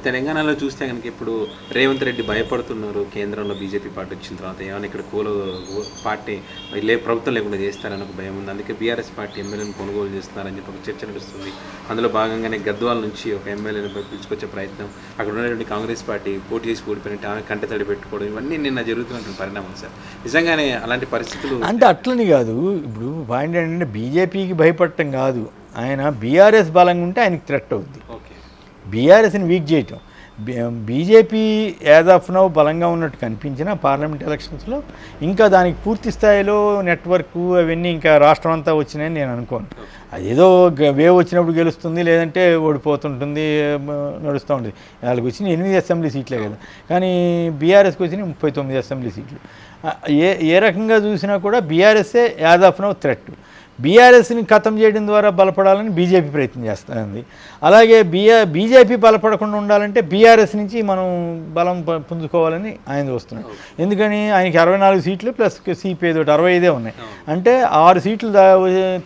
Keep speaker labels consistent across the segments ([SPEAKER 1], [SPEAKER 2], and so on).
[SPEAKER 1] తెలంగాణలో చూస్తే కనుక ఇప్పుడు రేవంత్ రెడ్డి భయపడుతున్నారు. కేంద్రంలో బీజేపీ పార్టీ వచ్చిన తర్వాత ఏమైనా ఇక్కడ పార్టీ ప్రభుత్వం లేకుండా చేస్తారని ఒక భయం ఉంది. అందుకే బీఆర్ఎస్ పార్టీ ఎమ్మెల్యేలను కొనుగోలు చేస్తున్నారని చెప్పి ఒక చర్చ నడుస్తుంది. అందులో భాగంగానే గద్వాల నుంచి ఒక ఎమ్మెల్యేని పిలుచుకొచ్చే ప్రయత్నం, అక్కడ ఉన్నటువంటి కాంగ్రెస్ పార్టీ పోటీ చేసి ఓడిపోయినట్టు ఆమె కంటతడి పెట్టుకోవడం, ఇవన్నీ నిన్న జరుగుతున్నటువంటి పరిణామం సార్. నిజంగానే అలాంటి పరిస్థితులు
[SPEAKER 2] అంటే అట్లని కాదు. ఇప్పుడు పాయింట్ ఏంటంటే బీజేపీకి భయపడటం కాదు, ఆయన బీఆర్ఎస్ బలంగా ఉంటే ఆయనకి థ్రెట్ అవుద్ది. బీఆర్ఎస్ని వీక్ చేయటం. బీజేపీ యాజ్ ఆఫ్ నౌ బలంగా ఉన్నట్టు కనిపించిన పార్లమెంట్ ఎలక్షన్స్లో ఇంకా దానికి పూర్తి స్థాయిలో నెట్వర్క్ అవన్నీ ఇంకా రాష్ట్రం అంతా వచ్చినాయని నేను అనుకోను. అదేదో వేవ్ వచ్చినప్పుడు గెలుస్తుంది, లేదంటే ఓడిపోతుంటుంది, నడుస్తూ ఉంటుంది. వాళ్ళకి వచ్చిన 8 అసెంబ్లీ సీట్లే కదా, కానీ బీఆర్ఎస్కి వచ్చిన 39 అసెంబ్లీ సీట్లు. ఏ రకంగా చూసినా కూడా బీఆర్ఎస్ఏ యాజ్ ఆఫ్ నౌ థ్రెట్. బీఆర్ఎస్ని ఖతం చేయడం ద్వారా బలపడాలని బీజేపీ ప్రయత్నం చేస్తుంది. అలాగే బీజేపీ బలపడకుండా ఉండాలంటే బీఆర్ఎస్ నుంచి మనం బలం పుంజుకోవాలని ఆయన చూస్తున్నాడు. ఎందుకని ఆయనకి 64 సీట్లు ప్లస్ సిపిఐ తోటి 65 ఉన్నాయి. అంటే 6 సీట్లు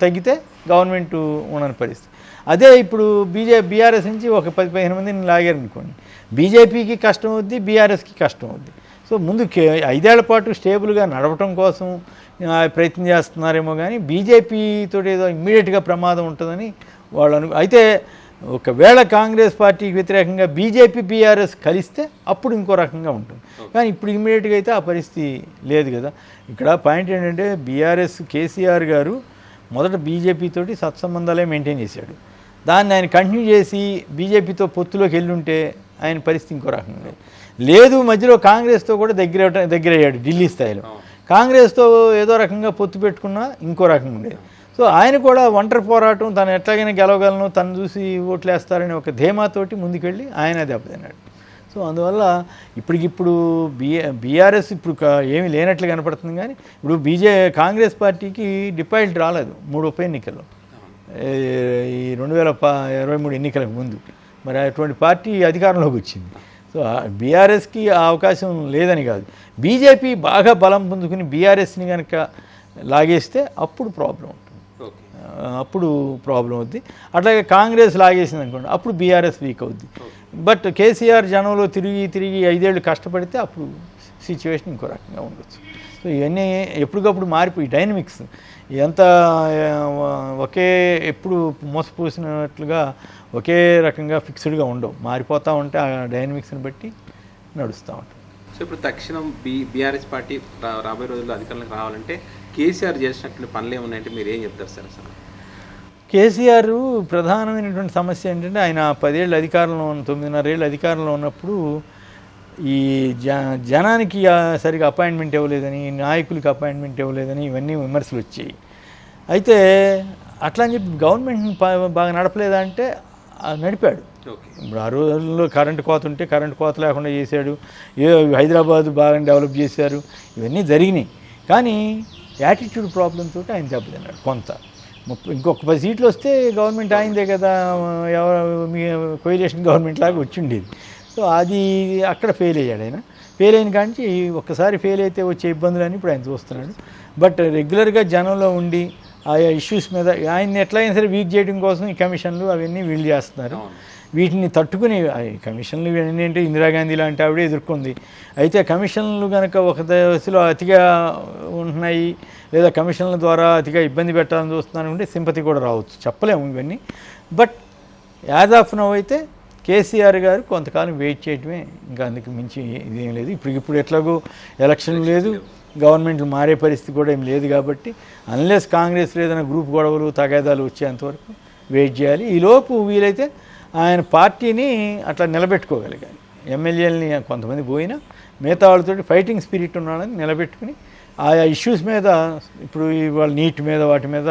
[SPEAKER 2] తగ్గితే గవర్నమెంట్ ఉండని పరిస్థితి. అదే ఇప్పుడు బీఆర్ఎస్ నుంచి ఒక 10-15 మందిని లాగారనుకోండి, బీజేపీకి కష్టం అవుద్ది, బీఆర్ఎస్కి కష్టం అవుద్ది. సో ముందు 5 ఏళ్ల పాటు స్టేబుల్గా నడవటం కోసం ప్రయత్నం చేస్తున్నారేమో, కానీ బీజేపీతో ఏదో ఇమ్మీడియట్గా ప్రమాదం ఉంటుందని వాళ్ళు అయితే ఒకవేళ కాంగ్రెస్ పార్టీకి వ్యతిరేకంగా బీజేపీ బీఆర్ఎస్ కలిస్తే అప్పుడు ఇంకో రకంగా ఉంటుంది. కానీ ఇప్పుడు ఇమ్మీడియట్గా అయితే ఆ పరిస్థితి లేదు కదా. ఇక్కడ పాయింట్ ఏంటంటే బీఆర్ఎస్ కేసీఆర్ గారు మొదట బీజేపీతోటి సత్సంబంధాలే మెయింటైన్ చేశాడు. దాన్ని ఆయన కంటిన్యూ చేసి బీజేపీతో పొత్తులోకి వెళ్ళుంటే ఆయన పరిస్థితి ఇంకో రకంగా లేదు. మధ్యలో కాంగ్రెస్తో కూడా దగ్గర అయ్యాడు ఢిల్లీ స్థాయిలో. కాంగ్రెస్తో ఏదో రకంగా పొత్తు పెట్టుకున్నా ఇంకో రకంగా ఉండేది. సో ఆయన కూడా ఒంటరి పోరాటం, తను ఎట్లాగైనా గెలవగలను, తను చూసి ఓట్లేస్తారని ఒక ధీమాతోటి ముందుకెళ్ళి ఆయన దెబ్బతిన్నాడు. సో అందువల్ల ఇప్పటికిప్పుడు బీఆర్ఎస్ ఇప్పుడు ఏమీ లేనట్లు కనపడుతుంది. కానీ ఇప్పుడు కాంగ్రెస్ పార్టీకి డిపాజిట్ రాలేదు 3 ఉప ఎన్నికల్లో, ఈ 2023 ఎన్నికలకు ముందు. మరి అటువంటి పార్టీ అధికారంలోకి వచ్చింది. సో బీఆర్ఎస్కి ఆ అవకాశం లేదని కాదు, బీజేపీ బాగా బలం పుంజుకుని బీఆర్ఎస్ని కనుక లాగేస్తే అప్పుడు ప్రాబ్లం ఉంటుంది, అప్పుడు ప్రాబ్లం అవుద్ది. అట్లాగే కాంగ్రెస్ లాగేసింది అనుకోండి, అప్పుడు బీఆర్ఎస్ వీక్ అవుద్ది. బట్ కేసీఆర్ జనంలో తిరిగి 5 ఏళ్ళు కష్టపడితే అప్పుడు సిచ్యువేషన్ ఇంకో రకంగా ఉండొచ్చు. సో ఇవన్నీ ఎప్పటికప్పుడు మారిపోయి డైనమిక్స్ ఎంత ఎప్పుడు మోసపోసినట్లుగా ఒకే రకంగా ఫిక్స్డ్గా ఉండవు, మారిపోతూ ఉంటే ఆ డైనమిక్స్ని బట్టి నడుస్తూ ఉంటాం.
[SPEAKER 1] సో ఇప్పుడు తక్షణం బీఆర్ఎస్ పార్టీ రాబోయే రోజుల్లో అధికారంలోకి రావాలంటే కేసీఆర్ చేసినటువంటి పనులు ఏమున్నాయంటే మీరు ఏం చెప్తారు సార్? అసలు
[SPEAKER 2] కేసీఆర్ ప్రధానమైనటువంటి సమస్య ఏంటంటే ఆయన 10 ఏళ్ళు అధికారంలో 9.5 ఏళ్ళు అధికారంలో ఉన్నప్పుడు ఈ జనానికి సరిగా అపాయింట్మెంట్ ఇవ్వలేదని, నాయకులకి అపాయింట్మెంట్ ఇవ్వలేదని ఇవన్నీ విమర్శలు వచ్చాయి. అయితే అట్లా అని చెప్పి గవర్నమెంట్ని బాగా నడపలేదా అంటే నడిపాడు. ఇప్పుడు ఆ రోజుల్లో కరెంటు కోత ఉంటే కరెంటు కోత లేకుండా చేశాడు, హైదరాబాద్ బాగా డెవలప్ చేశారు, ఇవన్నీ జరిగినాయి. కానీ యాటిట్యూడ్ ప్రాబ్లం తోటి ఆయన దెబ్బతిన్నాడు కొంత. ఇంకొక 10 సీట్లు వస్తే గవర్నమెంట్ అయిందే కదా, మీ కోయిలేషన్ గవర్నమెంట్ లాగా వచ్చి ఉండేది. సో అది అక్కడ ఫెయిల్ అయ్యాడు ఆయన. ఫెయిల్ అయిన కానీ ఒక్కసారి ఫెయిల్ అయితే వచ్చే ఇబ్బందులని ఇప్పుడు ఆయన చూస్తున్నాడు. బట్ రెగ్యులర్గా జనంలో ఉండి ఆయా ఇష్యూస్ మీద ఆయన్ని ఎట్లయినా సరే వీక్ చేయడం కోసం ఈ కమిషన్లు అవన్నీ వీళ్ళు చేస్తున్నారు. వీటిని తట్టుకుని కమిషన్లు ఇవన్నీ అంటే ఇందిరాగాంధీ లాంటి ఆవిడే ఎదుర్కొంది. అయితే కమిషన్లు కనుక ఒక దశలో అతిగా ఉంటున్నాయి, లేదా కమిషన్ల ద్వారా అతిగా ఇబ్బంది పెట్టాలని చూస్తున్నాను అంటే సింపతి కూడా రావచ్చు, చెప్పలేము ఇవన్నీ. బట్ యాజ్ ఆఫ్ నౌ అయితే కేసీఆర్ గారు కొంతకాలం వెయిట్ చేయడమే, ఇంకా అందుకు మించి ఇదేం లేదు. ఇప్పుడు ఎట్లాగో ఎలక్షన్ లేదు, గవర్నమెంట్లు మారే పరిస్థితి కూడా ఏం లేదు. కాబట్టి అన్లెస్ కాంగ్రెస్ ఏదైనా గ్రూప్ గొడవలు తగాదాలు వచ్చేంతవరకు వెయిట్ చేయాలి. ఈలోపు వీలైతే ఆయన పార్టీని అట్లా నిలబెట్టుకోగలిగాలి. ఎమ్మెల్యేలని కొంతమంది పోయినా మిగతా వాళ్ళతోటి ఫైటింగ్ స్పిరిట్ ఉన్నాడని నిలబెట్టుకుని ఆయా ఇష్యూస్ మీద ఇప్పుడు వాళ్ళు నీట్ మీద వాటి మీద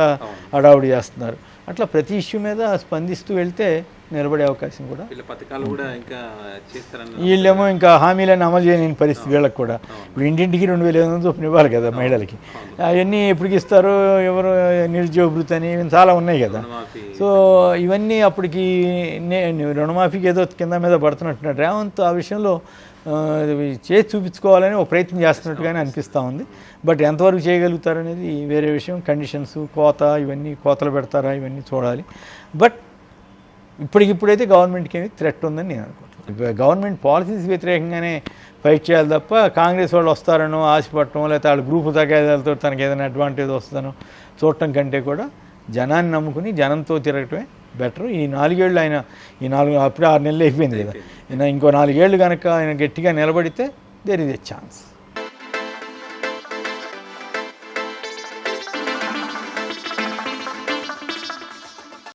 [SPEAKER 2] హడావుడి చేస్తున్నారు. అట్లా ప్రతి ఇష్యూ మీద స్పందిస్తూ వెళ్తే నిలబడే అవకాశం కూడా. వీళ్ళేమో ఇంకా హామీలను అమలు చేయలేని పరిస్థితి వీళ్ళకి కూడా. ఇప్పుడు ఇంటింటికి 2,500 చొప్పున ఇవ్వాలి కదా మహిళలకి, అవన్నీ ఎప్పటికి ఇస్తారో, ఎవరు నిరుద్యోగ భృతి అని చాలా ఉన్నాయి కదా. సో ఇవన్నీ అప్పటికి రుణమాఫీకి ఏదో కింద మీద పడుతున్నట్టున్నాడు రేవంత్. ఆ విషయంలో చేసి చూపించుకోవాలని ఒక ప్రయత్నం చేస్తున్నట్టుగానే అనిపిస్తూ ఉంది. బట్ ఎంతవరకు చేయగలుగుతారనేది వేరే విషయం. కండిషన్స్, కోత, ఇవన్నీ కోతలు పెడతారా ఇవన్నీ చూడాలి. బట్ ఇప్పటికిప్పుడైతే గవర్నమెంట్కి ఏమి థ్రెట్ ఉందని నేను అనుకుంటున్నాను. గవర్నమెంట్ పాలసీస్ వ్యతిరేకంగానే ఫైట్ చేయాలి తప్ప కాంగ్రెస్ వాళ్ళు వస్తారనో ఆశపడటం, లేకపోతే వాళ్ళ గ్రూపు తగాదాలతో తనకి ఏదైనా అడ్వాంటేజ్ వస్తుందనో చూడటం కంటే కూడా జనాన్ని నమ్ముకుని జనంతో తిరగటమే బెటర్. ఈ 4 ఏళ్ళు ఆయన అప్పుడే 6 నెలలు అయిపోయింది కదా, ఇంకో 4 ఏళ్ళు కనుక ఆయన గట్టిగా నిలబడితే దేర్ ఇస్ ఎ ఛాన్స్.